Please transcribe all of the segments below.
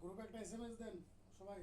গ্রুপে একটা এসএমএস দেন সবাই।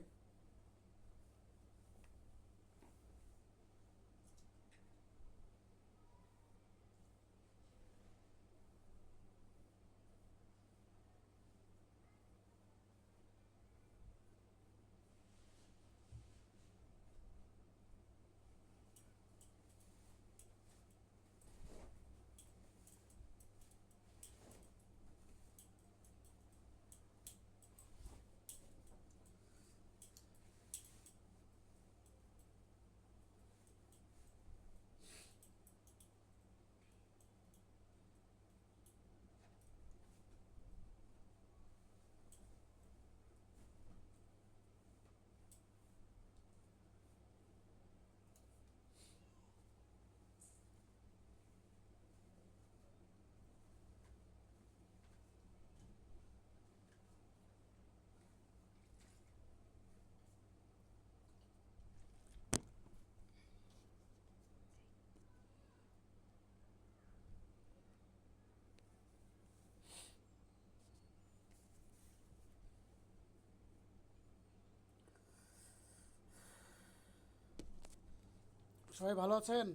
সবাই ভালো আছেন?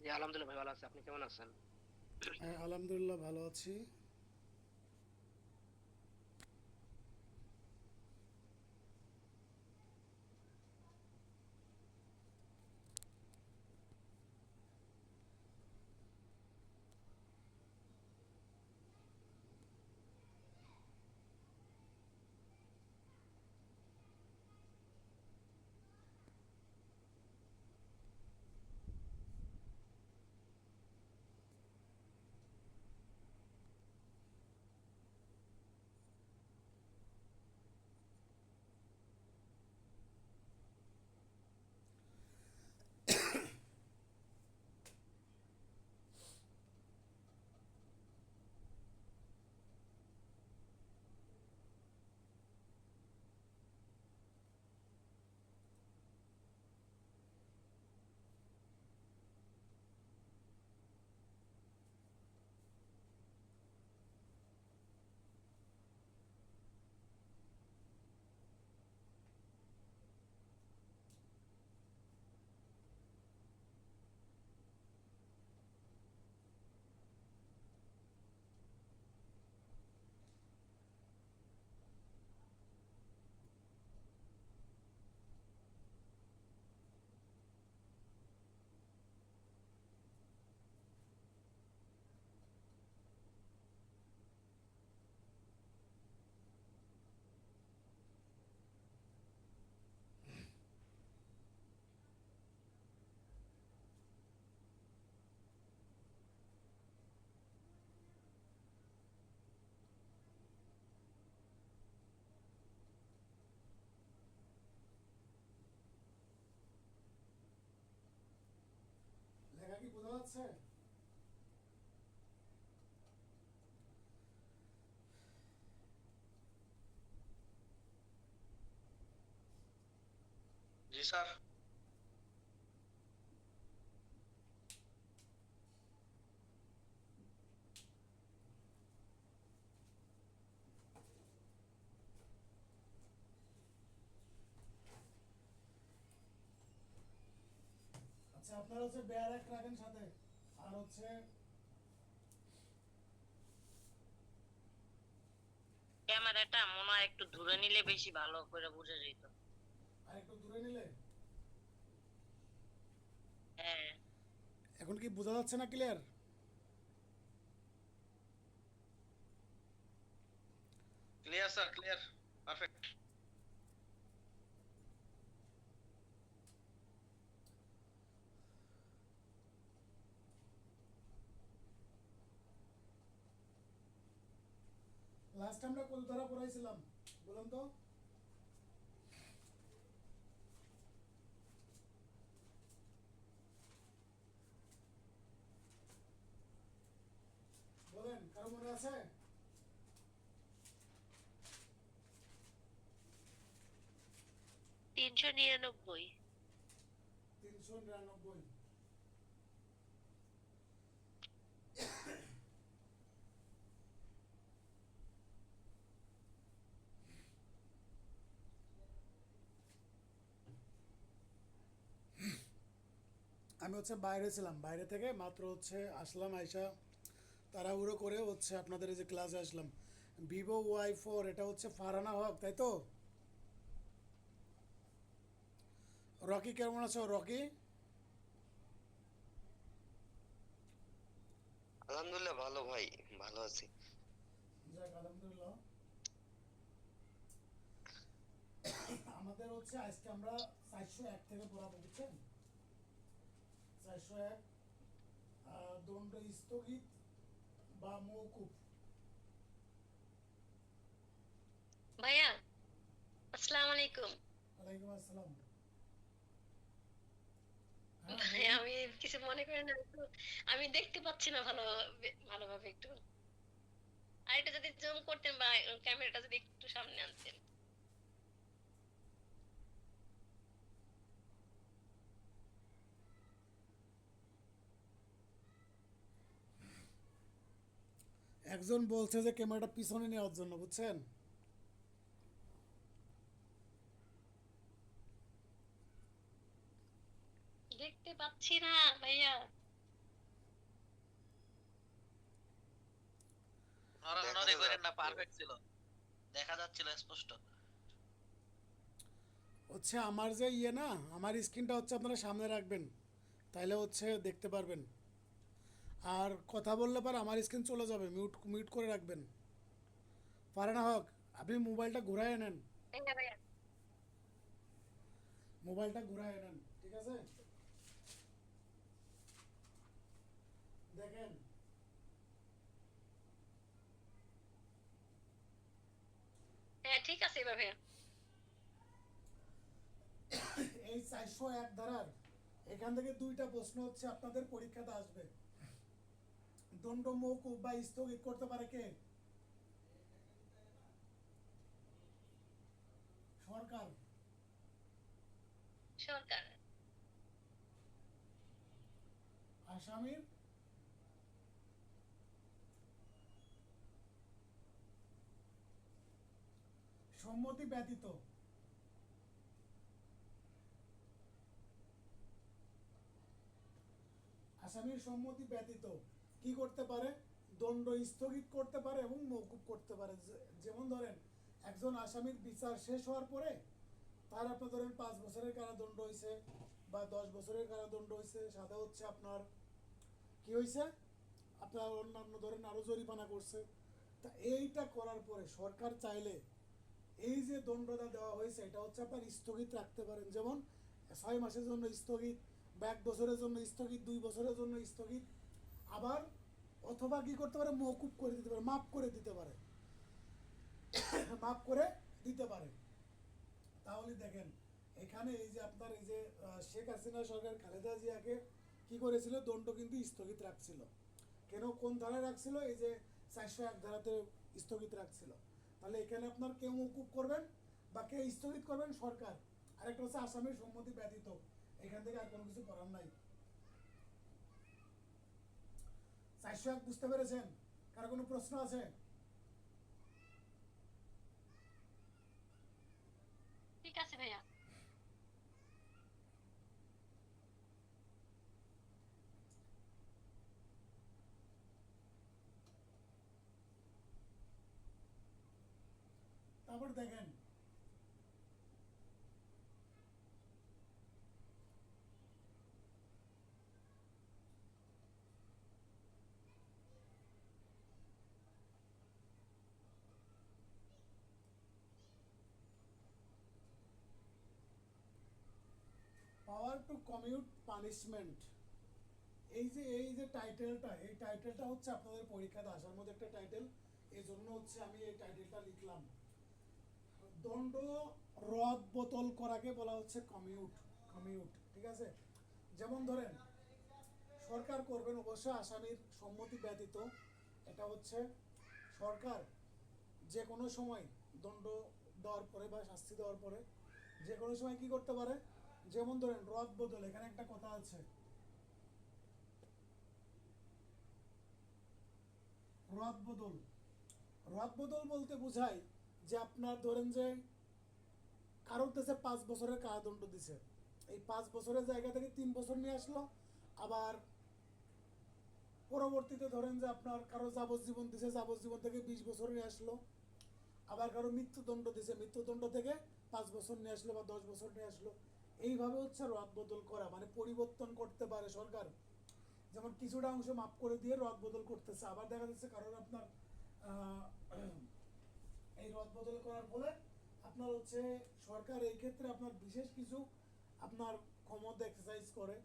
জি আলহামদুলিল্লাহ ভাই ভালো আছি। আপনি কেমন আছেন? হ্যাঁ, আলহামদুলিল্লাহ ভালো আছি। লেখা কি বোঝা যাচ্ছে? জি স্যার। আচ্ছা, আপনারা হচ্ছে বেয়ার এক রাখেন সাথে, আর হচ্ছে ক্যামেরাটা মনে হয় একটু দূরে নিলে বেশি ভালো করে বোঝা যেত। আর একটু দূরে নিলে। হ্যাঁ। এখন কি বোঝা যাচ্ছে না clear? Clear sir, clear, perfect. Last আমরা কত ধরা পড়াইছিলাম বলুন তো? বলেন, কারো মনে আছে? 399। 399। আমি হচ্ছে বাইরে ছিলাম, বাইরে থেকে মাত্র হচ্ছে আসলাম, আইসা তাড়াহুড়ো করে হচ্ছে আপনাদের এই যে ক্লাসে আসলাম। Vivo Y4, এটা হচ্ছে ফারহানা হক, তাই তো? রকি কেমন আছো রকি? আলহামদুলিল্লাহ ভালো ভাই, ভালো আছি। যাক আলহামদুলিল্লাহ। আমাদের হচ্ছে আজকে আমরা 401 থেকে পড়াবো, বুঝছেন? 401, দণ্ড স্থগিত বা মওকুফ। ভাইয়া, আসসালামু আলাইকুম। ওয়ালাইকুম আসসালাম। হ্যাঁ ভাই বলুন। আমি কিছু মনে করেন না একটু, আমি দেখতে পাচ্ছি না ভালোভাবে একটু আরেকটা যদি জুম করতেন বা ক্যামেরাটা যদি একটু সামনে আনতেন। একজন বলছে যে ক্যামেরাটা পিছনে নেওয়ার জন্য, বুঝছেন? দেখতে পাচ্ছি না ভাইয়া। দেখা নড়ানড়ি করেন না, যাচ্ছে। পারফেক্ট ছিল, দেখা যাচ্ছিল স্পষ্ট। হচ্ছে আমার যে ইয়ে না, আমার স্ক্রিনটা হচ্ছে আপনারা সামনে রাখবেন, তাইলে হচ্ছে দেখতে পারবেন। আর কথা বললে পর আমার স্ক্রিন চলে যাবে, মিউট মিউট করে রাখবেন। ফারহানা হক, আপনি মোবাইলটা ঘুরায় নেন, ভাইয়া ভাইয়া, মোবাইলটা ঘুরায় নেন, ঠিক আছে? দেখেন, হ্যাঁ ঠিক আছে এবার ভাইয়া। এই 401 ধারার এখান থেকে দুইটা প্রশ্ন হচ্ছে আপনাদের পরীক্ষাতে আসবে। দণ্ড মওকুফ বা স্থগিত করতে পারে কে? সরকার। সরকার। আসামির সম্মতি ব্যতীত আসামির সম্মতি ব্যতীত কি করতে পারে? দণ্ড স্থগিত করতে পারে এবং মওকুফ করতে পারে। যেমন ধরেন, একজন আসামির বিচার শেষ হওয়ার পরে তার আপনার ধরেন 5 বছরের কারাদণ্ড হয়েছে বা 10 বছরের কারাদণ্ড হয়েছে, সাথে হচ্ছে আপনার কি হয়েছে, আপনার অন্যান্য ধরেন আরও জরিমানা করছে। তা এইটা করার পরে সরকার চাইলে এই যে দণ্ডটা দেওয়া হয়েছে এটা হচ্ছে আপনার স্থগিত রাখতে পারেন। যেমন 6 মাসের জন্য স্থগিত, বা 1 বছরের জন্য স্থগিত, 2 বছরের জন্য স্থগিত। আবার অথবা কি করতে পারে, মওকুফ করে দিতে পারে, মাফ করে দিতে পারে, মাফ করে দিতে পারে। তাহলে দেখেন, এখানে এই যে আপনার এই যে শেখ হাসিনা সরকার খালেদা জিয়াকে কি করেছিল, দণ্ড কিন্তু স্থগিত রাখছিল। কেন, কোন ধারায় রাখছিল? এই যে 401 ধারাতে স্থগিত রাখছিল। তাহলে এখানে আপনার কে মওকুফ করবেন বা কে স্থগিত করবেন? সরকার। আরেকটা হচ্ছে আসামির সম্মতি ব্যতীত, এখান থেকে আর কোনো কিছু করার নাই। 401 বুঝতে পেরেছেন? কার কোনো প্রশ্ন আছে? ঠিক আছে ভাইয়া। তারপর দেখেন, পাওয়ার টু কমিউট পানিশমেন্ট, এই যে টাইটেলটা, এই টাইটেলটা হচ্ছে আপনাদের পরীক্ষাতে আসার মধ্যে একটা টাইটেল। এই জন্য হচ্ছে আমি এই টাইটেলটা লিখলাম। দণ্ড রদ বোতল করাকে বলা হচ্ছে কমিউট, কমিউট, ঠিক আছে? যেমন ধরেন, সরকার করবেন অবশ্যই আসামির সম্মতি ব্যতীত। এটা হচ্ছে সরকার যে কোনো সময় দণ্ড দেওয়ার পরে বা শাস্তি দেওয়ার পরে যে কোনো সময় কি করতে পারে? যেমন ধরেন রদ বদল, এখানে একটা কথা আছে, রদ বদল, রদ বদল বলতে বোঝায় যে আপনার ধরেন যে কারোর দেশে 5 বছরের কারাদণ্ড দিছে, এই 5 বছরের জায়গা থেকে 3 বছর নিয়ে আসলো, আবার পরবর্তীতে ধরেন যে আপনার কারো যাবজ্জীবন দিছে, যাবজ্জীবন থেকে 20 বছর নিয়ে আসলো, আবার কারো মৃত্যুদণ্ড দিছে, মৃত্যুদণ্ড থেকে 5 বছর নিয়ে আসলো বা 10 বছর নিয়ে আসলো। এইভাবে হচ্ছে রদ বদল করা, মানে পরিবর্তন করতে পারে সরকার। যেমন কিছুটা অংশ মাফ করে দিয়ে রদ বদল করতেছে, আবার দেখা যাচ্ছে কারণ আপনার এই রদ বদল করার ফলে আপনার হচ্ছে সরকার এই ক্ষেত্রে আপনার বিশেষ কিছু আপনার ক্ষমতা এক্সারসাইজ করে,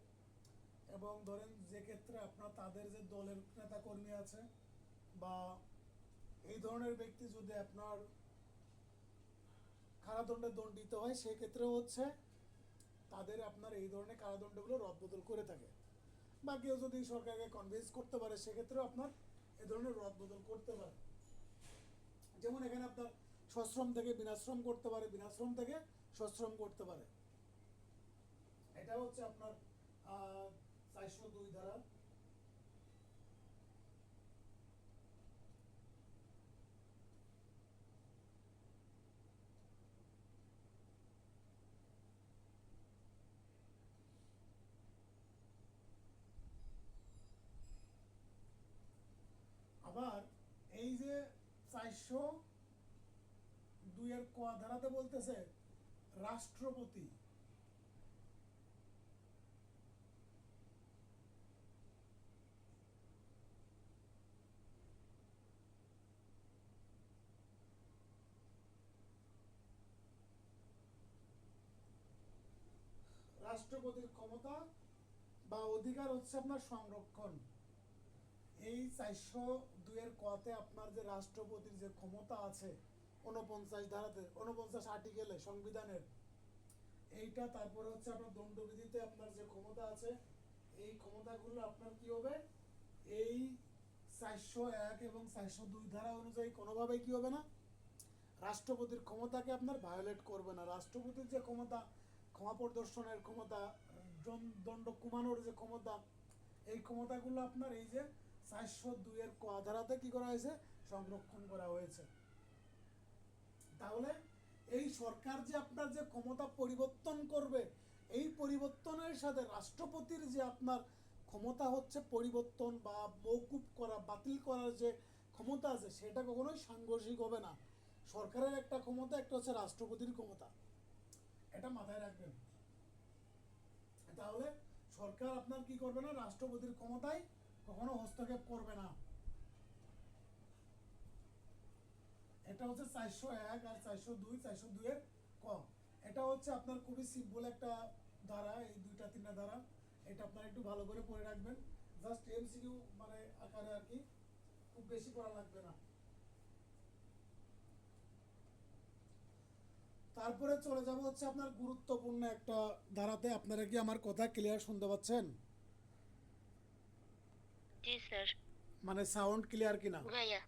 এবং ধরেন যে ক্ষেত্রে আপনার তাদের যে দলের নেতা কর্মী আছে বা এই ধরনের ব্যক্তি যদি আপনার কারাদণ্ডে দণ্ডিত হয়, সেই ক্ষেত্রে হচ্ছে তাদের আপনার এই ধরনের কারাদণ্ডগুলো রদবদল করে থাকে। বা কেউ যদি সরকারকে কনভিন্স করতে পারে, সেক্ষেত্রেও আপনার এই ধরনের রদবদল করতে পারে। যেমন এখানে আপনার সশ্রম থেকে বিনাশ্রম করতে পারে, বিনাশ্রম থেকে সশ্রম করতে পারে। এটা হচ্ছে আপনার 402 ধারা। আবার এই যে 402 ক ধারাতে বলতেছে রাষ্ট্রপতি, রাষ্ট্রপতির ক্ষমতা বা অধিকার হচ্ছে আপনার সংরক্ষণ। এই 402 কতে আপনার যে রাষ্ট্রপতির যে ক্ষমতা আছে 49 ধারাতে, 49 আর্টিকেলে সংবিধানের, এইটা তারপরে হচ্ছে আপনার দণ্ডবিধিতে আপনার যে ক্ষমতা আছে, এই ক্ষমতাগুলো আপনার কি হবে, এই 401 এবং 402 ধারা অনুযায়ী কোনোভাবেই কি হবে না, রাষ্ট্রপতির ক্ষমতাকে আপনার ভায়োলেট করবে না। রাষ্ট্রপতির যে ক্ষমতা, ক্ষমা প্রদর্শনের ক্ষমতা, দণ্ড কমানোর যে ক্ষমতা, এই ক্ষমতাগুলো আপনার এই যে 402 ক ধারাতে কি করা হয়েছে, সংরক্ষণ করা হয়েছে। তাহলে এই সরকার যে আপনার যে ক্ষমতা পরিবর্তন করবে, এই পরিবর্তনের সাথে রাষ্ট্রপতির যে আপনার ক্ষমতা হচ্ছে পরিবর্তন বা মওকুফ করা, বাতিল করার যে ক্ষমতা আছে, সেটা কখনোই সাংঘর্ষিক হবে না। সরকারের একটা ক্ষমতা, একটা হচ্ছে রাষ্ট্রপতির ক্ষমতা, এটা মাথায় রাখবেন। তাহলে সরকার আপনার কি করবে না, রাষ্ট্রপতির ক্ষমতায় কখনো হস্তক্ষেপ করবে না। এটা হচ্ছে 401 আর 402, 402 এর ক। এটা হচ্ছে আপনার খুবই সিম্পল একটা ধারা, এই 2-3টা ধারা, এটা আপনারা একটু ভালো করে পড়ে রাখবেন, জাস্ট এমসিকিউ মানে আকারে আর কি, খুব বেশি পড়া লাগবে না। তারপরে চলে যাব হচ্ছে আপনার গুরুত্বপূর্ণ একটা ধারাতে। আপনারা কি আমার কথা ক্লিয়ার শুনতে পাচ্ছেন? জি স্যার। মানে সাউন্ড ক্লিয়ার কিনা? ভাইয়া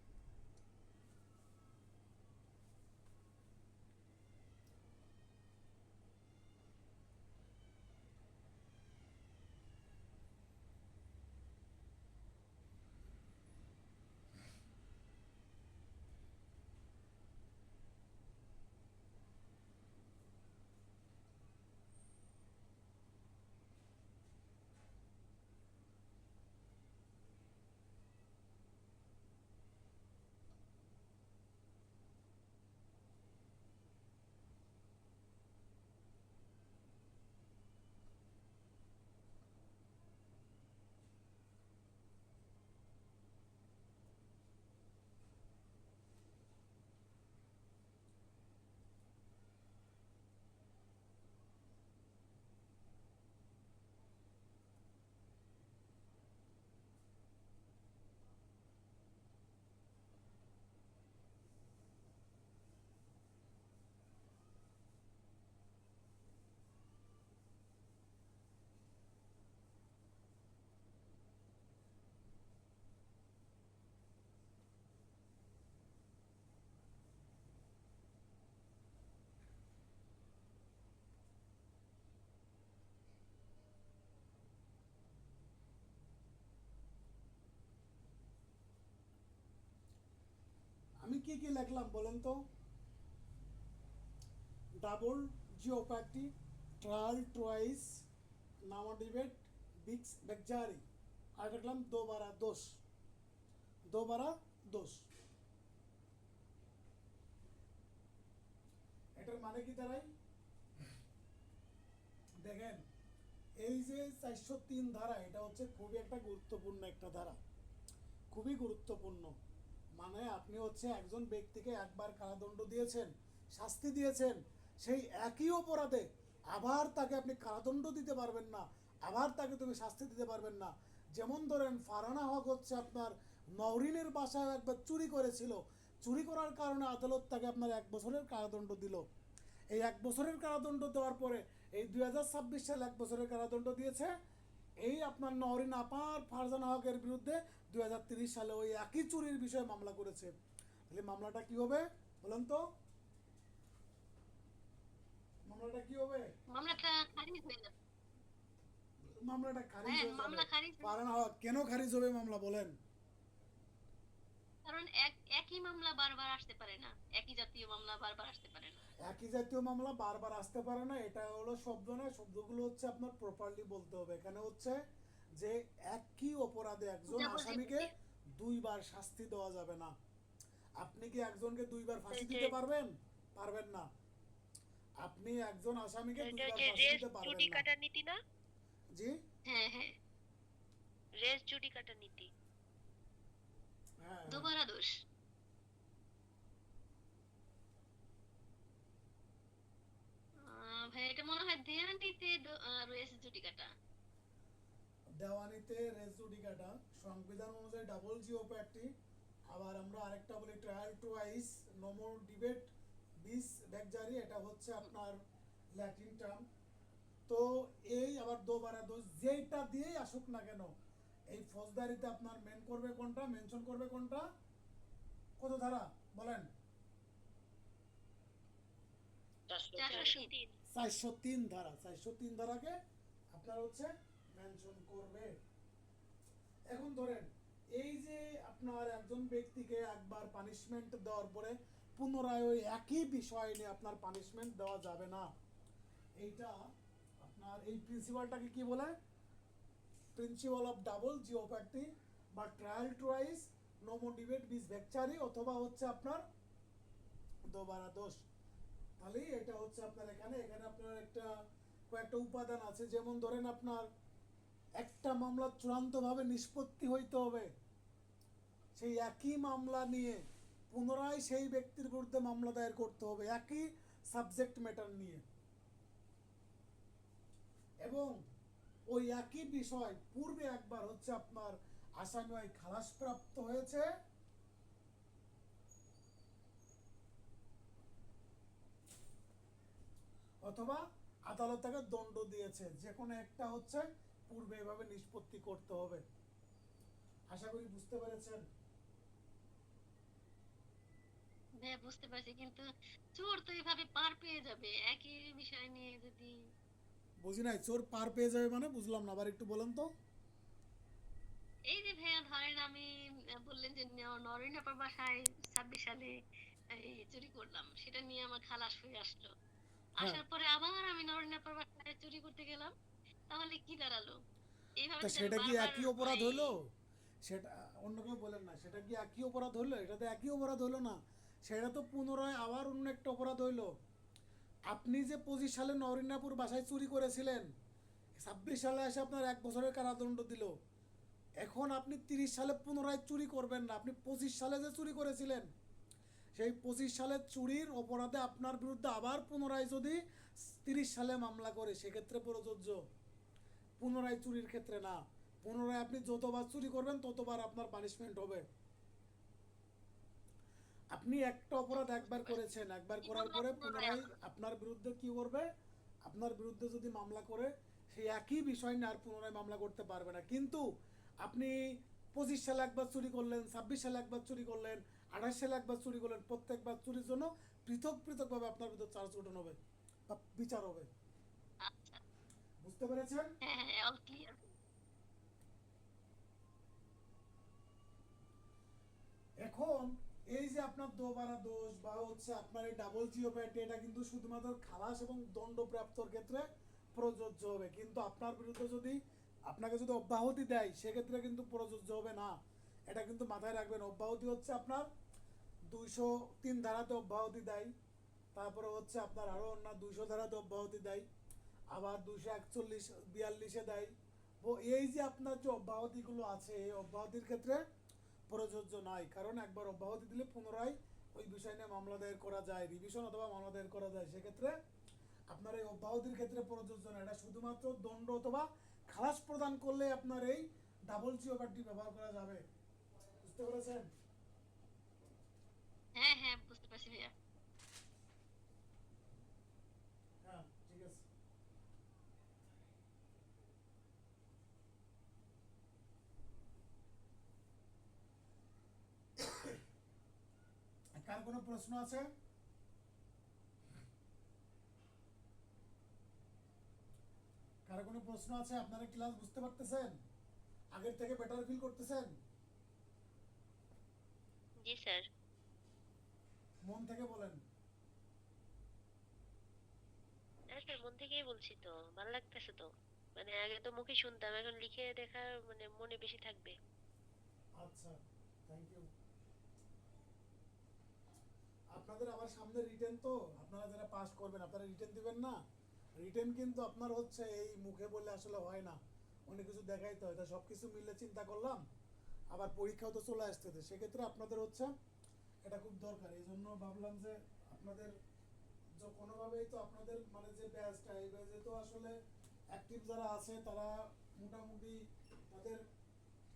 কি কি লিখলাম বলেন তো? ডাবল জিওপ্যাটি, ট্রায়াল ট্রাইস, নামা ডিবেট, বিক্স বেকজারি, আর লিখলাম দোবারা দোষ। দোবারা দোষ এটার মানে কি দাঁড়ায়? দেখেন, এই যে 403 ধারা, এটা হচ্ছে খুবই একটা গুরুত্বপূর্ণ একটা ধারা, খুবই গুরুত্বপূর্ণ। মানে আপনি হচ্ছে একজন ব্যক্তিকে একবার কারাদণ্ড দিয়েছেন, শাস্তি দিয়েছেন, সেই একই অপরাধে আবার তাকে আপনি কারাদণ্ড দিতে পারবেন না, আবার তাকে তুমি শাস্তি দিতে পারবেন না। যেমন ধরেন ফারহানা হক হচ্ছে আপনার নওরিনের বাসায় একবার চুরি করেছিল, চুরি করার কারণে আদালত তাকে আপনার 1 বছরের কারাদণ্ড দিল। এই 1 বছরের কারাদণ্ড দেওয়ার পরে এই 2026 সালে 1 বছরের কারাদণ্ড দিয়েছে এই আপনার নওরিন আপার ফারজানা হকের বিরুদ্ধে 2030 সালে ওই একই চুরির বিষয়ে মামলা করেছে। তাহলে মামলাটা কি হবে বলেন তো? মামলাটা কি হবে? মামলাটা খারিজ হয়ে যাবে। মামলাটা খারিজ হ্যাঁ, হয়ে মামলা যাবে। খারিজ হয়ে- ফারহানা হক কেন খারিজ হবে মামলা বলেন? কারণ একই মামলা বারবার আসতে পারে না, একই জাতীয় মামলা বারবার আসতে পারে না। একই জাতীয় মামলা বারবার আসতে পারে না, এটা হলো শব্দ না, শব্দগুলো হচ্ছে আপনার প্রপারলি বলতে হবে। এখানে হচ্ছে যে একই অপরাধে একজন Double আসামিকে jeopardy। 2 বার শাস্তি দেওয়া যাবে না। আপনি কি একজনকে 2 বার ফাঁসি দিতে পারবেন? পারবেন না। আপনি একজন আসামিকে 2 এটা বার যে ফাঁসি রেস দিতে পারবেন চুরি না। কাটার নীতি না? জি হ্যাঁ হ্যাঁ, রেস চুরি কাটার নীতি। হ্যাঁ, হ্যাঁ। দোবারা দোষ। ভাই এটা মনে হয় দেয়ানিতে রয়েছে জুটি কাটা। দেওয়ানিতে রেস জুডিকাটা, সংবিধান অনুযায়ী ডাবল জিওপ্যাটি, আবার আমরা আরেকটা বলি trial twice, no more debate, বিস বেকজারি, এটা হচ্ছে আপনার ল্যাটিন টার্ম। তো এই আবার দোবারা দোষ যেইটা দিয়েই আসুক না কেন, এই ফৌজদারিতে আপনার মেন করবে কোনটা, মেনশন করবে কোনটা, কত ধারা বলেন? 403। 403 ধারা, 403 ধারাকে আপনার হচ্ছে মেনশন করবে। এখন ধরেন এই যে আপনার একজন ব্যক্তিকে একবার পানিশমেন্ট দেওয়ার পরে পুনরায় ওই একই বিষয় নিয়ে আপনার পানিশমেন্ট দেওয়া যাবে না। এইটা আপনার এই প্রিন্সিপালটাকে কি বলে? প্রিন্সিপাল অফ ডাবল জিওপ্যাটি বা trial twice, no more debate বিস ভেকচারি, অথবা হচ্ছে আপনার দোবারা দোষ। তাহলে এটা হচ্ছে আপনার এখানে আপনার একটা কয়েকটা উপাদান আছে। যেমন ধরেন আপনার একটা মামলা চূড়ান্তভাবে নিষ্পত্তি হইতে হবে, সেই একই মামলা নিয়ে পুনরায় সেই ব্যক্তির বিরুদ্ধে মামলা দায়ের করতে হবে একই সাবজেক্ট ম্যাটার নিয়ে, এবং ওই একই বিষয় পূর্বে একবার হচ্ছে আপনার আসামি হয় খালাসপ্রাপ্ত হয়েছে, অথবা আদালত তাকে দণ্ড দিয়েছে, যে কোনো একটা হচ্ছে পূর্বে এভাবে নিষ্পত্তি করতে হবে। আশা করি বুঝতে পেরেছেন। হ্যাঁ বুঝতে পারছি, কিন্তু চোর তো এভাবে পার পেয়ে যাবে একই বিষয় নিয়ে যদি। বুঝি নাই, চোর পার পেয়ে যাবে মানে বুঝলাম না, আবার একটু বলেন তো। এই যে ভাইয়া ধরেন আমি বললেন যে নরেন আপার বাসায় 26 সালে এই চুরি করলাম, সেটা নিয়ে আমার খালাস হয়ে আসলো। হ্যাঁ, আসার পরে আবার আমি নরেন আপার বাসায় চুরি করতে গেলাম, তাহলে কি দাঁড়ালো? এইভাবে তা যদি সেটা কি বারবার একই অপরাধ এই- হলো? সেটা অন্য কেউ বলেন না, সেটা কি একই অপরাধ হলো? এটা তো একই অপরাধ হলো না, সেটা তো পুনরায় আবার অন্য একটা অপরাধ হইলো। আপনি যে 25 সালে নরিনাপুর বাসায় চুরি করেছিলেন, 26 সালে এসে আপনার 1 বছরের কারাদণ্ড দিল। এখন আপনি 30 সালে পুনরায় চুরি করবেন না, আপনি 25 সালে যে চুরি করেছিলেন সেই 25 সালের চুরির অপরাধে আপনার বিরুদ্ধে আবার পুনরায় যদি 30 সালে মামলা করে, সেক্ষেত্রে প্রযোজ্য, পুনরায় চুরির ক্ষেত্রে না। পুনরায় আপনি যতবার চুরি করবেন ততবার আপনার পানিশমেন্ট হবে। আপনি একটা অপরাধ একবার করেছেন, একবার করার পরে পুনরায় আপনার বিরুদ্ধে কি করবে? আপনার বিরুদ্ধে যদি মামলা করে সেই একই বিষয় নিয়ে আর পুনরায় মামলা করতে পারবে না। কিন্তু আপনি 25 সালে একবার চুরি করলেন, 26 সালে একবার চুরি করলেন, 28 সালে একবার চুরি করলেন, প্রত্যেকবার চুরির জন্য পৃথক পৃথকভাবে আপনার বিরুদ্ধে চার্জ গঠন হবে বা বিচার হবে। আচ্ছা, বুঝতে পেরেছেন? হ্যাঁ হ্যাঁ, অল ক্লিয়ার। এখন এই যে যে আপনার দোবারা দোষ বা হচ্ছে আপনার এই ডাবল জিওপ্যাটি, এটা কিন্তু শুধুমাত্র খালাস এবং দণ্ডপ্রাপ্তর ক্ষেত্রে প্রযোজ্য হবে, কিন্তু আপনার বিরুদ্ধে যদি আপনাকে যদি অব্যাহতি দেয় সেক্ষেত্রে কিন্তু প্রযোজ্য হবে না। এটা কিন্তু মাথায় রাখবেন। অব্যাহতি হচ্ছে আপনার 203 ধারাতে অব্যাহতি দেয়, তারপরে হচ্ছে আপনার আরও অন্য 200 ধারাতে অব্যাহতি দেয়, আবার 241-42-এ দেয়। এই যে আপনার যে অব্যাহতিগুলো আছে, এই অব্যাহতির ক্ষেত্রে প্রযোজ্য নয়, কারণ একবার অব্যাহতি দিলে পুনরায় ওই বিষয় নিয়ে মামলা দায়ের করা যায়, রিভিশন অথবা মামলা দায়ের করা যায়। সেক্ষেত্রে আপনার এই অব্যাহতির ক্ষেত্রে প্রযোজ্য না। এটা শুধুমাত্র দণ্ড অথবা খালাস প্রদান করলে আপনার এই ডাবল জিওপ্যাটি ব্যবহার করা যাবে। বুঝতে পেরেছেন? হ্যাঁ হ্যাঁ, বুঝতে পারছি ভাইয়া। হ্যাঁ, ঠিক আছে। কার কোনো প্রশ্ন আছে? কার কোনো প্রশ্ন আছে? আপনারা ক্লাস বুঝতে পারতেছেন? আগের থেকে বেটার ফিল করতেছেন? জি স্যার। মন থেকে বলেন। হ্যাঁ স্যার, মন থেকেই বলছি তো, ভালো লাগতেছে তো। মানে আগে তো মুখে শুনতাম, এখন লিখে দেখা মানে মনে বেশি থাকবে। আচ্ছা, থ্যাংক ইউ। আপনাদের আবার সামনে রিটেন, তো আপনারা যারা পাস করবেন আপনারা রিটেন দিবেন না। রিটেন কিন্তু আপনার হচ্ছে এই মুখে বললে আসলে হয় না, অনেক কিছু দেখাইতে হয়। তা সব কিছু মিলে চিন্তা করলাম, আবার পরীক্ষাও তো চলে আসতেছে, সেক্ষেত্রে আপনাদের হচ্ছে এটা খুব দরকার। এই জন্য ভাবলাম যে আপনাদের যে কোনোভাবেই তো আপনাদের মানে যে ব্যাচটা, এই ব্যাচে তো আসলে অ্যাক্টিভ যারা আছে তারা মোটামুটি তাদের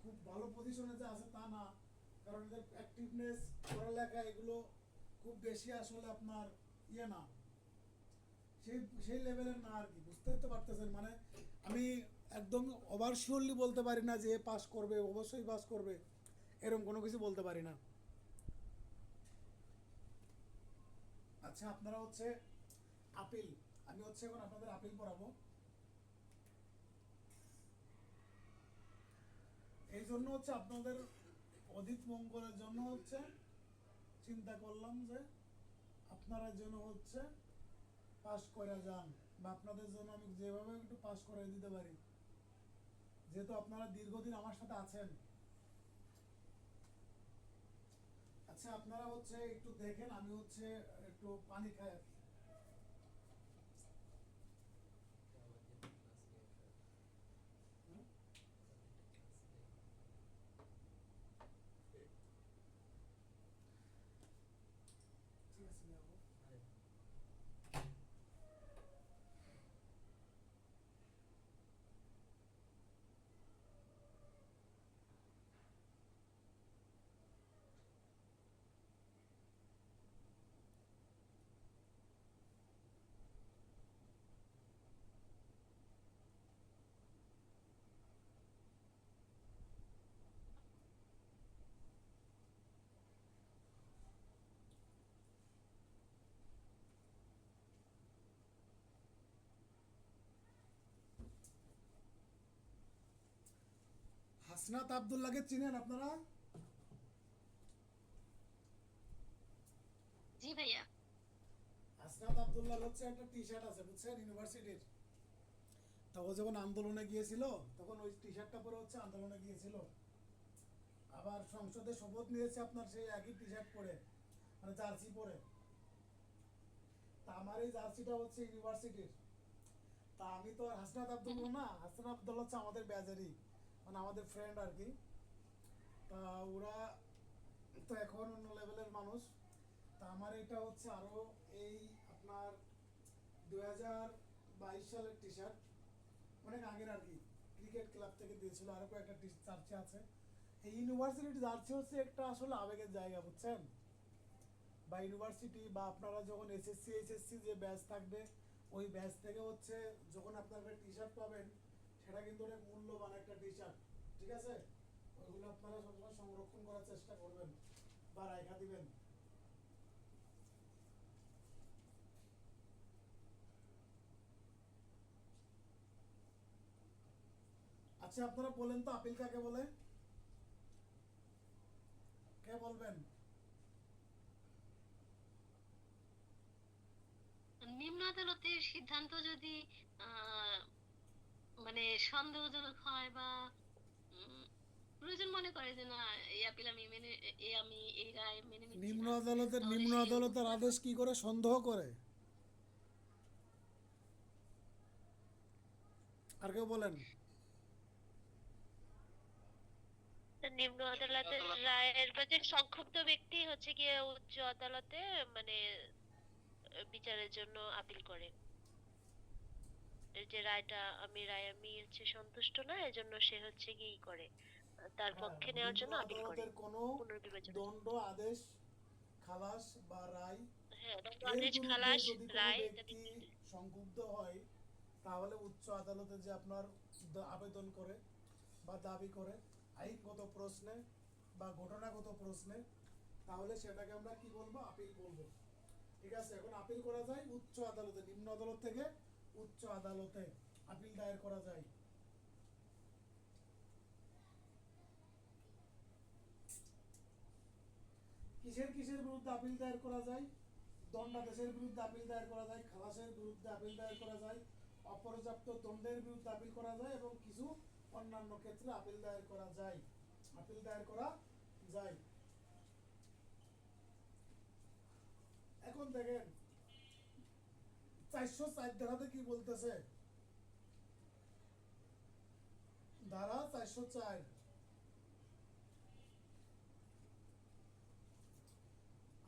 খুব ভালো পজিশনে যে আছে তা না, কারণ এদের অ্যাক্টিভনেস, পড়ালেখা এগুলো খুব বেশি আসলে আপনার ইয়ে না, সেই সেই লেভেলের না আর কি। বুঝতে তো পারতেছেন? মানে আমি একদম ওভার শিওরলি বলতে পারি না যে পাস করবে, অবশ্যই পাস করবে, এরকম কোনো কিছু বলতে পারি না। আচ্ছা, আপনারা হচ্ছে আপিল, আমি হচ্ছে এখন আপনাদের আপিল পড়াবো। এই জন্য হচ্ছে আপনাদের অধিক মঙ্গলের জন্য হচ্ছে চিন্তা করলাম যে আপনারা যেন হচ্ছে পাস করে যান, বা আপনাদের জন্য আমি যেভাবে একটু পাস করে দিতে পারি, যেহেতু আপনারা দীর্ঘদিন আমার সাথে আছেন। আচ্ছা, আপনারা হচ্ছে একটু দেখেন, আমি হচ্ছে একটু পানি খাই আর কি। হুম? ঠিক আছে, নিয়ে যাবো। হাসনাত আব্দুল্লাহকে চিনেন আপনারা? জি ভাইয়া। হাসনাত আব্দুল্লাহ হচ্ছে একটা টি শার্ট আছে বুঝছেন, ইউনিভার্সিটির। তা ও যখন আন্দোলনে গিয়েছিল তখন ওই টি শার্টটা পরে হচ্ছে আন্দোলনে গিয়েছিল, আবার সংসদে শপথ নিয়েছে আপনার সেই একই টি শার্ট পরে, মানে জার্সি পরে। তা আমার এই জার্সিটা হচ্ছে ইউনিভার্সিটির। তা আমি তো আর হাসনাত আব্দুল্লাহ না, হাসনাত আব্দুল্লাহ হচ্ছে আমাদের ব্যাচেরই, মানে আমাদের ফ্রেন্ড আর কি। তা ওরা তো এখন অন্য লেভেলের মানুষ। তা আমার এটা হচ্ছে আরও এই আপনার 2022 সালের টি শার্ট, অনেক আগের আর কি, ক্রিকেট ক্লাব থেকে দিয়েছিল। আরও কয়েকটা টি জার্সি আছে। এই ইউনিভার্সিটির জার্সি হচ্ছে একটা আসলে আবেগের জায়গা বুঝছেন, বা ইউনিভার্সিটি বা আপনারা যখন এইচএসসি যে ব্যাচ থাকবে, ওই ব্যাচ থেকে হচ্ছে যখন আপনারা টি শার্ট পাবেন, সেটা কিন্তু অনেক মূল্যবান একটা টি শার্ট। ঠিক আছে, ওইগুলো আপনারা সবসময় সংরক্ষণ করার চেষ্টা করবেন বা রাখা দিবেন। আচ্ছা, আপনারা বলেন তো আপিল কাকে বলে? কে বলবেন? নিম্ন আদালতের সিদ্ধান্ত যদি আহ, মানে সন্দেহজনক হয় বা উম, প্রয়োজন মনে করে যে না এই আপিল আমি মেনে আমি এই রায় মেনে নিচ্ছি নিম্ন না, আদালতের তাহলে নিম্ন সে আদালতের উচ্চ আদেশ কি করে সন্দেহ করে? আর কেউ বলেন। তা নিম্ন আদালতের রায়ের যে সংক্ষুব্ধ ব্যক্তি হচ্ছে গিয়ে উচ্চ আদালতে মানে বিচারের জন্য আপিল করে। এই যে রায় আমি হচ্ছে সন্তুষ্ট না, এজন্য সে হচ্ছে কি করে তার হ্যাঁ, পক্ষে নেওয়ার নিম্ন জন্য আপিল করে আদালতের কোনো পুনর্বিবেচনার জন্য। দণ্ড, আদেশ, খালাস বা রায় হ্যাঁ, দণ্ড, এর আদেশ, বিরুদ্ধে খালাস, যদি কোনো রায় ইত্যাদি। ব্যক্তি সংক্ষুব্ধ হয়, তাহলে উচ্চ আদালতে যে আপনার আবেদন করে বা দাবি করে আইনগত প্রশ্নে বা ঘটনাগত প্রশ্নে, তাহলে সেটাকে আমরা কি বলবো? আপিল বলবো। ঠিক আছে, এখন আপিল করা যায় উচ্চ আদালতে, নিম্ন আদালত থেকে উচ্চ আদালতে আপিল দায়ের করা যায়। কিসের কিসের বিরুদ্ধে আপিল দায়ের করা যায়? দণ্ডাদেশের বিরুদ্ধে আপিল দায়ের করা যায়, খালাসের বিরুদ্ধে আপিল দায়ের করা যায়, অপর্যাপ্ত দণ্ডের বিরুদ্ধে আপিল করা যায় এবং কিছু অন্যান্য ক্ষেত্রে আপিল দায়ের করা যায়। আপিল দায়ের করা যায়। এখন দেখেন 404 ধারাতে কি বলতেছে? ধারা 404,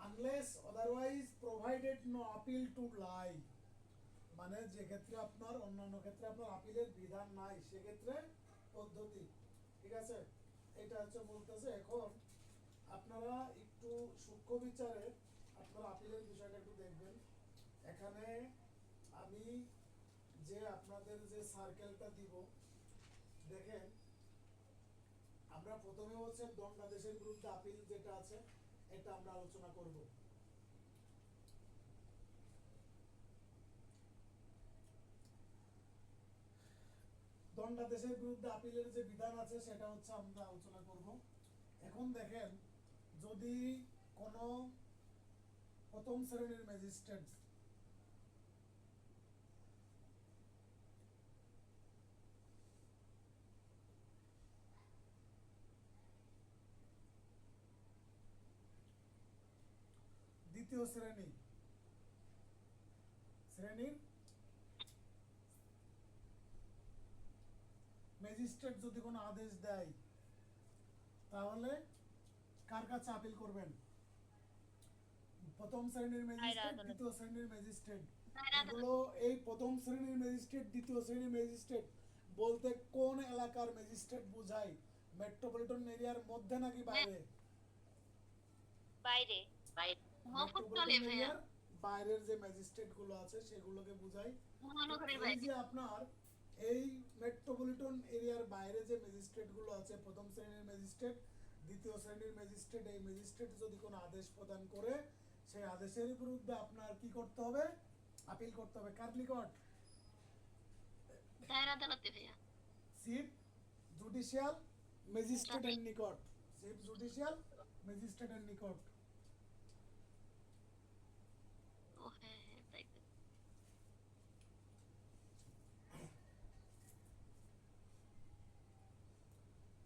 unless otherwise provided no appeal to lie, মানে যে ক্ষেত্রে আপনার অন্যান্য ক্ষেত্রে আপনার আপিলের বিধান নাই সেক্ষেত্রে পদ্ধতি। ঠিক আছে, এটা হচ্ছে বলতেছে। এখন আপনারা একটু সূক্ষ্ম বিচারে আপনারা আপিলের বিষয়টা একটু দেখবেন। এখানে আমি যে আপনাদের যে সার্কেলটা দিব, দেখেন আমরা প্রথমে হচ্ছে দণ্ডাদেশের বিরুদ্ধে আপিল যেটা আছে এটা আমরা আলোচনা করব। দণ্ডাদেশের বিরুদ্ধে আপিলের যে বিধান আছে সেটা হচ্ছে আমরা আলোচনা করব। এখন দেখেন, যদি কোনো প্রথম শ্রেণীর ম্যাজিস্ট্রেট দ্বিতীয় শ্রেণীর ম্যাজিস্ট্রেট যদি কোনো আদেশ দেয়, তাহলে কার কাছে আপিল করবেন? প্রথম শ্রেণীর ম্যাজিস্ট্রেট, আদালত। দ্বিতীয় শ্রেণীর ম্যাজিস্ট্রেট। দায়রা আদালত। এগুলো এই প্রথম শ্রেণীর ম্যাজিস্ট্রেট, দ্বিতীয় শ্রেণীর ম্যাজিস্ট্রেট বলতে কোন এলাকার ম্যাজিস্ট্রেট বোঝায়? মেট্রোপলিটন এরিয়ার মধ্যে নাকি বাইরে? বাইরে। মফস্বলে মেট্রোপলিটন ভাইয়া, এরিয়ার বাইরের যে ম্যাজিস্ট্রেট গুলো আছে সেগুলোকে বোঝায়। মহানগরের এই বাইরে। যে আপনার এই মেট্রোপলিটন এরিয়ার বাইরে যে ম্যাজিস্ট্রেট গুলো আছে, প্রথম শ্রেণীর ম্যাজিস্ট্রেট, দ্বিতীয় শ্রেণীর ম্যাজিস্ট্রেট, এই ম্যাজিস্ট্রেট যদি কোনো আদেশ প্রদান করে, সেই আদেশের বিরুদ্ধে আপনার কি করতে হবে? আপিল করতে হবে। কার নিকট? দায়রা আদালতে ভাইয়া। চিফ জুডিশিয়াল ম্যাজিস্ট্রেটের নিকট। চিফ জুডিশিয়াল ম্যাজিস্ট্রেটের নিকট। ও হ্যাঁ হ্যাঁ, তাই তো।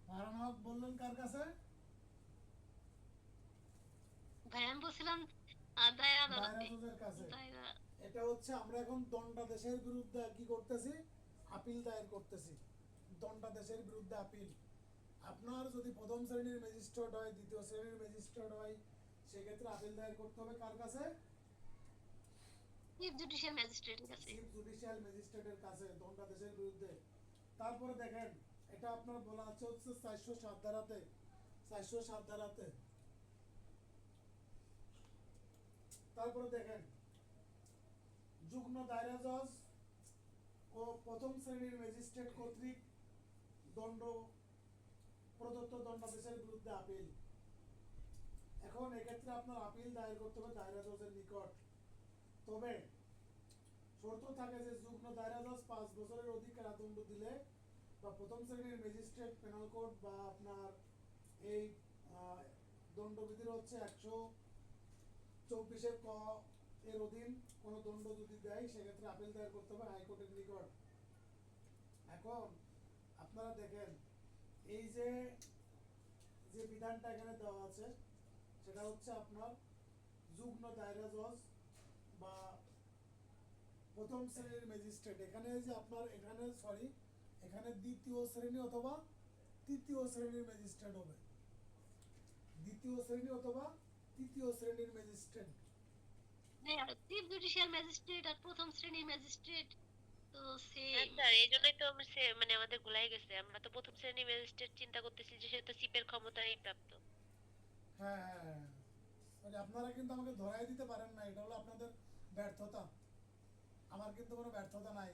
ফারহান হক বললেন কার কাছে? ভাইয়া আমি বলছিলাম দায়রা দায়রা আদালতে। জজের কাছে। দায়রা। এটা হচ্ছে আমরা এখন দণ্ডাদেশের বিরুদ্ধে কি করতেছি? আপিল দায়ের করতেছি। দণ্ডাদেশের বিরুদ্ধে আপিল। আপনার যদি প্রথম শ্রেণীর ম্যাজিস্ট্রেট হয়, দ্বিতীয় শ্রেণীর ম্যাজিস্ট্রেট হয়, সেক্ষেত্রে আপিল দায়ের করতে হবে কার কাছে? চিফ জুডিশিয়াল ম্যাজিস্ট্রেটের কাছে। চিফ জুডিশিয়াল ম্যাজিস্ট্রেটের কাছে দণ্ডাদেশের বিরুদ্ধে। তারপরে দেখেন, এটা আপনার বলা আছে হচ্ছে 407 ধারাতে। 407 ধারাতে। তারপরে দেখেন, যুগ্ম দায়রা জজ ও প্রথম শ্রেণীর ম্যাজিস্ট্রেট কর্তৃক দণ্ড প্রদত্ত দণ্ডাদেশের বিরুদ্ধে আপিল। এখন এক্ষেত্রে আপনার আপিল দায়ের করতে হবে দায়রা জজের নিকট। তবে শর্ত থাকে যে যুগ্ম দায়রা জজ 5 বছরের অধিক কারাদণ্ড দিলে বা প্রথম শ্রেণীর ম্যাজিস্ট্রেট পেনাল কোড বা আপনার এই দণ্ডবিধির হচ্ছে 124 ক এর অধীন কোনো দণ্ড যদি দেয় সেক্ষেত্রে আপিল দায়ের করতে হবে হাইকোর্টের নিকট। এখন আপনারা দেখেন এই যে যে বিধানটা এখানে দেওয়া আছে সেটা হচ্ছে আপনার যুগ্ম দায়রা জজ বা প্রথম শ্রেণীর ম্যাজিস্ট্রেট। এখানে যে আপনার এখানে দ্বিতীয় শ্রেণী অথবা তৃতীয় শ্রেণীর ম্যাজিস্ট্রেট হবে, দ্বিতীয় শ্রেণী অথবা তৃতীয় শ্রেণীর ম্যাজিস্ট্রেট। চিফ জুডিশিয়াল ম্যাজিস্ট্রেট আর প্রথম শ্রেণীর ম্যাজিস্ট্রেট তো হ্যাঁ সেম। স্যার, এই জন্যই তো মানে আমাদের গুলাই গেছে। আমরা তো প্রথম শ্রেণী ম্যাজিস্ট্রেট চিন্তা করতেছি যে সে তো চিপের ক্ষমতাই প্রাপ্ত। হ্যাঁ হ্যাঁ হ্যাঁ, মানে আপনারা কিন্তু আমাকে ধরাই দিতে পারেন না, এটা হলো আপনাদের ব্যর্থতা, আমার কিন্তু কোনো ব্যর্থতা নাই।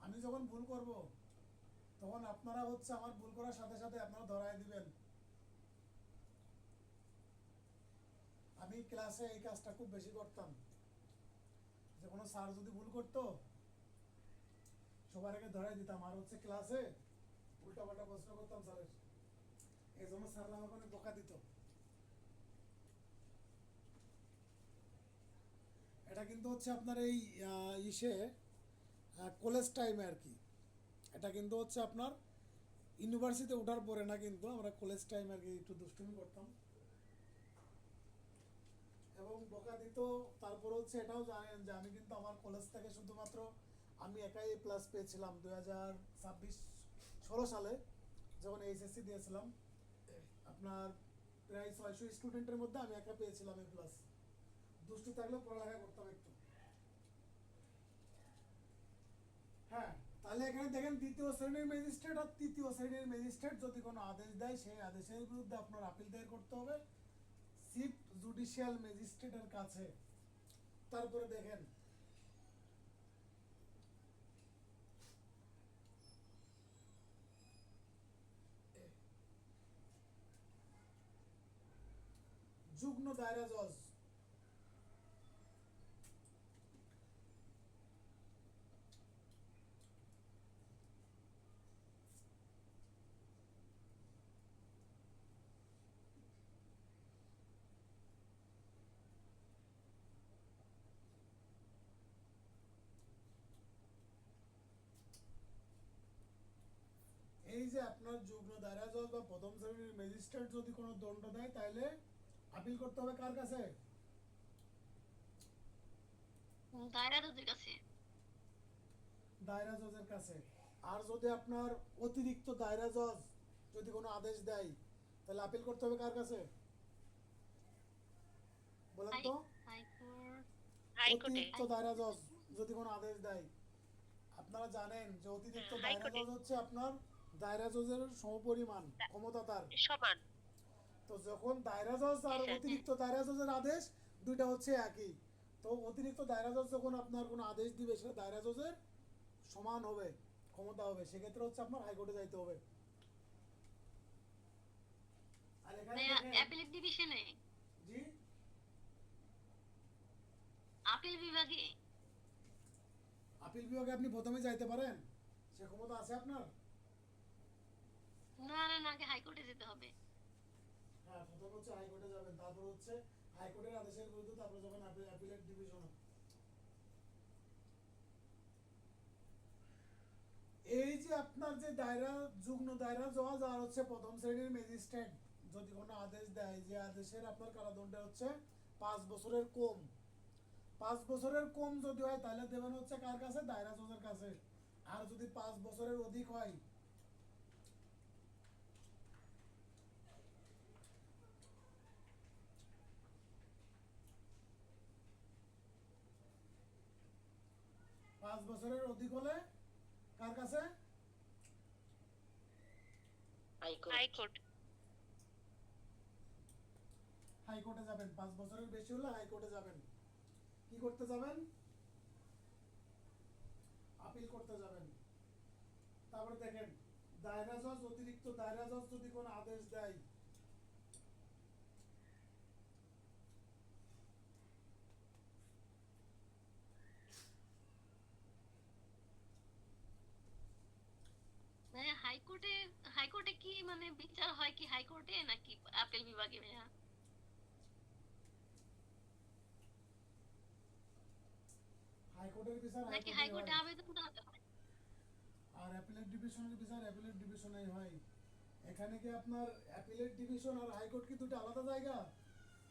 আমি যখন ভুল করব তখন আপনারা হচ্ছে আমার ভুল করার সাথে সাথে আপনারা ধরাই দিবেন। আমি ক্লাসে এই কাজটা খুব বেশি করতাম, যে কোনো স্যার যদি ভুল করতো সবার আগে ধরাই দিতাম, আর হচ্ছে ক্লাসে উল্টাপাল্টা প্রশ্ন করতাম স্যারের, এই জন্য স্যাররা আমাকে অনেক বকা দিত। এটা কিন্তু হচ্ছে আপনার এই ইসে কলেজ টাইমে আর কি, এটা কিন্তু হচ্ছে আপনার ইউনিভার্সিটিতে ওঠার পরে না, কিন্তু আমরা কলেজ টাইমে আর কি একটু দুষ্টুমি করতাম এবং বকা দিত। তারপর হচ্ছে এটাও জানেন যে আমি কিন্তু আমার কলেজ থেকে শুধুমাত্র আমি একাই এ প্লাস পেয়েছিলাম 2016 সালে যখন এইচএসসি দিয়েছিলাম। আপনার প্রায় 600 স্টুডেন্টের মধ্যে আমি একা পেয়েছিলাম এ প্লাস। দুষ্টু থাকলেও পড়ালেখা করতাম একটু। হ্যাঁ, তাহলে এখানে দেখেন দ্বিতীয় শ্রেণীর ম্যাজিস্ট্রেট আর তৃতীয় শ্রেণীর ম্যাজিস্ট্রেট যদি কোনো আদেশ দেয় সেই আদেশের বিরুদ্ধে আপনার আপিল দায়ের করতে হবে চিফ জুডিশিয়াল ম্যাজিস্ট্রেটের কাছে। তারপরে দেখেন যুগ্ম দায়রা জজ, এই যে আপনার যুগ্ম দায়রা জজ বা প্রথম শ্রেণীর ম্যাজিস্ট্রেট যদি কোনো দণ্ড দেয় তাহলে আপিল করতে হবে কার কাছে? দায়রা জজের কাছে। দায়রা জজের কাছে। আর যদি আপনার অতিরিক্ত দায়রা জজ যদি কোনো আদেশ দেয় তাহলে আপিল করতে হবে কার কাছে বলেন তো? হাইকোর্ট। হাইকোর্টে। অতিরিক্ত দায়রা জজ যদি কোনো আদেশ দেয়, আপনারা জানেন যে অতিরিক্ত দায়রা হাইকোর্টে। জজ হচ্ছে আপনার দায়রা জজের সমপরিমাণ ক্ষমতা তার। সমান। তো যখন দায়রা জজ আর হ্যাঁ। অতিরিক্ত দায়রা জজের আদেশ দুইটা হচ্ছে একই, তো অতিরিক্ত দায়রা জজ যখন আপনার কোনো আদেশ দিবে সেটা দায়রা জজের সমান হবে, ক্ষমতা হবে, সেক্ষেত্রে হচ্ছে আপনার হাইকোর্টে যাইতে হবে। আর এখানে দেখেন অ্যাপিলেট ডিভিশনে, জি আপিল বিভাগে। আপিল বিভাগে আপনি প্রথমে যাইতে পারেন, সে ক্ষমতা আছে আপনার? না না না, আগে হাইকোর্টে যেতে হবে। হ্যাঁ, প্রথমে হচ্ছে হাইকোর্টে যাবেন, তারপর হচ্ছে হাইকোর্টের আদেশের বিরুদ্ধে তারপর যখন অ্যাপিলেট ডিভিশনে। এই যে আপনার যে দায়রা যুগ্ম দায়রা জজ আর হচ্ছে প্রথম শ্রেণীর ম্যাজিস্ট্রেট যদি কোনো আদেশ দেয় যে আদেশের আপনার কারাদণ্ড হচ্ছে 5 বছরের কম, 5 বছরের কম যদি হয় তাহলে দেবেন হচ্ছে কার কাছে? দায়রা জজের কাছে। আর যদি 5 বছরের অধিক হয় পাঁচ বছরের অধিক হলে কার কাছে? হাইকোর্ট। হাইকোর্টে যাবেন। 5 বছরের বেশি হলে হাইকোর্টে যাবেন। কি করতে যাবেন? আপিল করতে যাবেন। তারপরে দেখেন দায়রা জজ অতিরিক্ত দায়রা জজ যদি কোনো আদেশ দেয় ভাইয়া হাইকোর্টে, হাইকোর্টে কি মানে বিচার হয় কি হাইকোর্টে নাকি আপিল বিভাগে ভাইয়া? হাইকোর্টের বিচার নাকি হাইকোর্টেই হাইকোর্টে হয়, আবেদন করাতে হয়? আর অ্যাপিলেট ডিভিশনের বিচার অ্যাপিলেট ডিভিশনেই হয়। এখানে কি আপনার অ্যাপিলেট ডিভিশন আর হাইকোর্ট কি দুটো আলাদা জায়গা?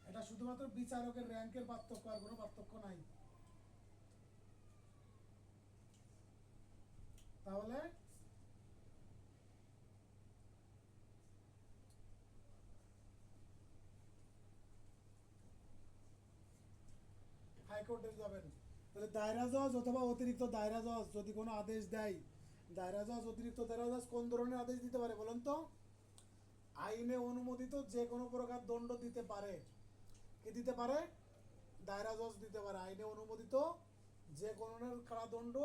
এটা শুধুমাত্র বিচারকের র্যাঙ্কের পার্থক্য, আর কোনো পার্থক্য নাই। তাহলে হাইকোর্টে যাবেন। তাহলে দায়রা জজ অথবা অতিরিক্ত দায়রা জজ যদি কোনো আদেশ দেয়, দায়রা জজ অতিরিক্ত দায়রা জজ কোন ধরনের আদেশ দিতে পারে বলেন তো? আইনে অনুমোদিত যে কোনো প্রকার দণ্ড দিতে পারে। কি দিতে পারে? দায়রা জজ দিতে পারে। আইনে অনুমোদিত যে কোনো কারাদণ্ড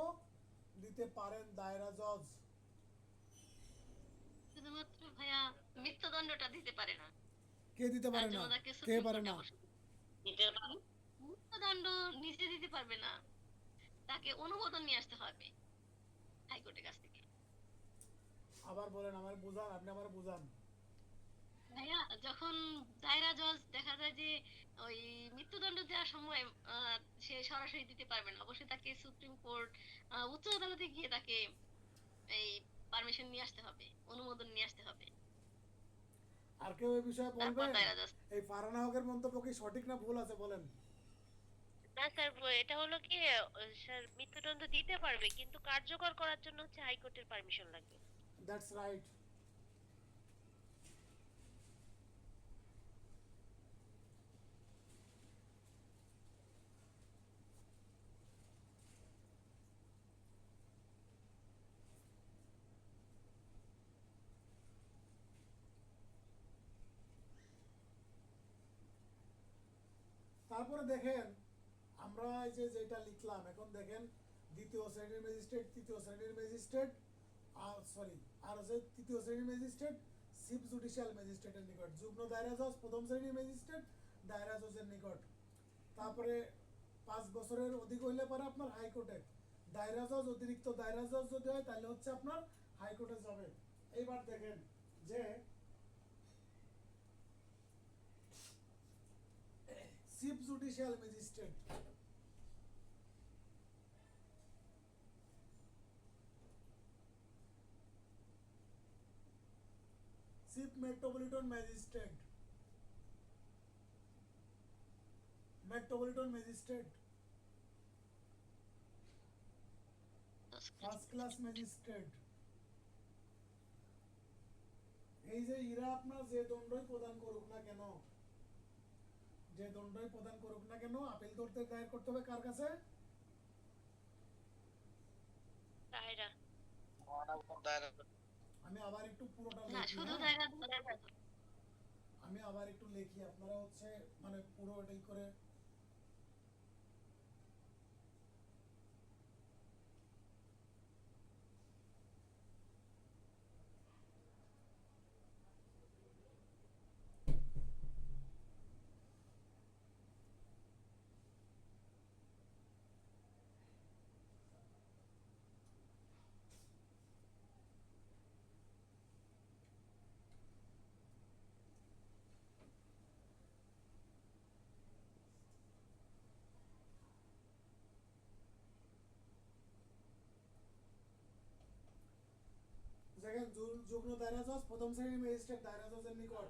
দিতে পারেন দায়রা জজ। শুধুমাত্র ভাইয়া মৃত্যুদণ্ডটা দিতে পারে না, কে দিতে তার পারে না? জন্য তাকে কে সুপ্রিম পারে কোর্টে না? অবশ্য মৃত্যুদণ্ড নিজে দিতে পারবে না, তাকে অনুমোদন নিয়ে আসতে হবে হাইকোর্টের কাছ থেকে। আবার বলেন, আমার বুঝান, আপনি আমার বুঝান। ভাইয়া যখন দায়রা জজ দেখা যায় যে ওই মৃত্যুদণ্ড দেওয়ার সময় সে সরাসরি দিতে পারবে না, অবশ্যই তাকে সুপ্রিম কোর্ট উচ্চ আদালতে গিয়ে তাকে এই পারমিশন নিয়ে আসতে হবে, অনুমোদন নিয়ে আসতে হবে, আর কেউ এই বিষয়ে তারপর বলবেন? দায়রা জজ। এই ফারহানা হকের মন্তব্য কি সঠিক না ভুল আছে বলেন? না স্যার, এটা হলো কি, স্যার মৃত্যুদণ্ড দিতে পারবে কিন্তু কার্যকর করার জন্য হচ্ছে হাইকোর্টের পারমিশন লাগবে। That's right. তারপরে দেখেন, আমরা এই যে যেটা লিখলাম, এখন দেখেন দ্বিতীয় শ্রেণীর ম্যাজিস্ট্রেট, তৃতীয় শ্রেণীর ম্যাজিস্ট্রেট, আর সরি, আর হচ্ছে তৃতীয় শ্রেণীর ম্যাজিস্ট্রেট চিফ জুডিশিয়াল ম্যাজিস্ট্রেটের নিকট, যুগ্ম দায়রা জজ প্রথম শ্রেণীর ম্যাজিস্ট্রেট দায়রা জজের নিকট। তারপরে 5 বছরের অধিক হইলে পরে আপনার হাইকোর্টে দায়রা জজ অতিরিক্ত দায়রা জজ যদি হয় তাহলে হচ্ছে আপনার হাইকোর্টে যাবে। এইবার দেখেন যে chief judicial magistrate, chief metropolitan magistrate, metropolitan magistrate, first class magistrate, এই যে এরা আপনার যে দণ্ডই প্রদান করুক না কেন, যে দণ্ডই প্রদান করুক না কেন, আপিল করতে দায়ের করতে হবে কার কাছে? দায়রা। আমি আবার একটু পুরোটা না, লিখি, শুধু হ্যাঁ? দায়রা জজ। আমি আবার একটু লিখি, আপনারা হচ্ছে মানে পুরো এটাই করে। দেখেন যুগ্ম দায়রা জজ প্রথম শ্রেণীর ম্যাজিস্ট্রেট দায়রা জজের নিকট,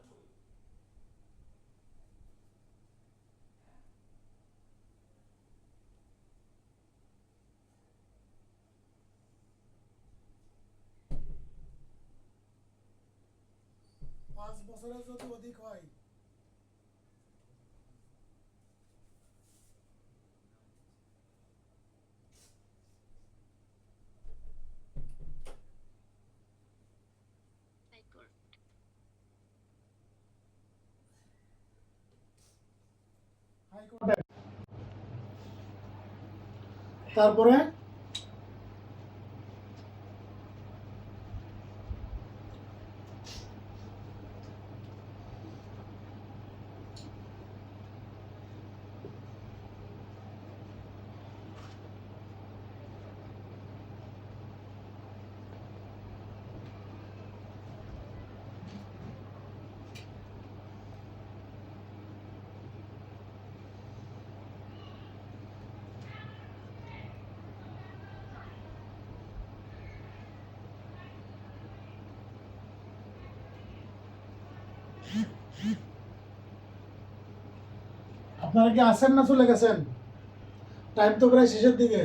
পাঁচ বছরের যদি অধিক হয় হাইকোর্ট। হাইকোর্টে। তারপরে আপনারা কি আছেন না চলে গেছেন? টাইম তো প্রায় শেষের দিকে।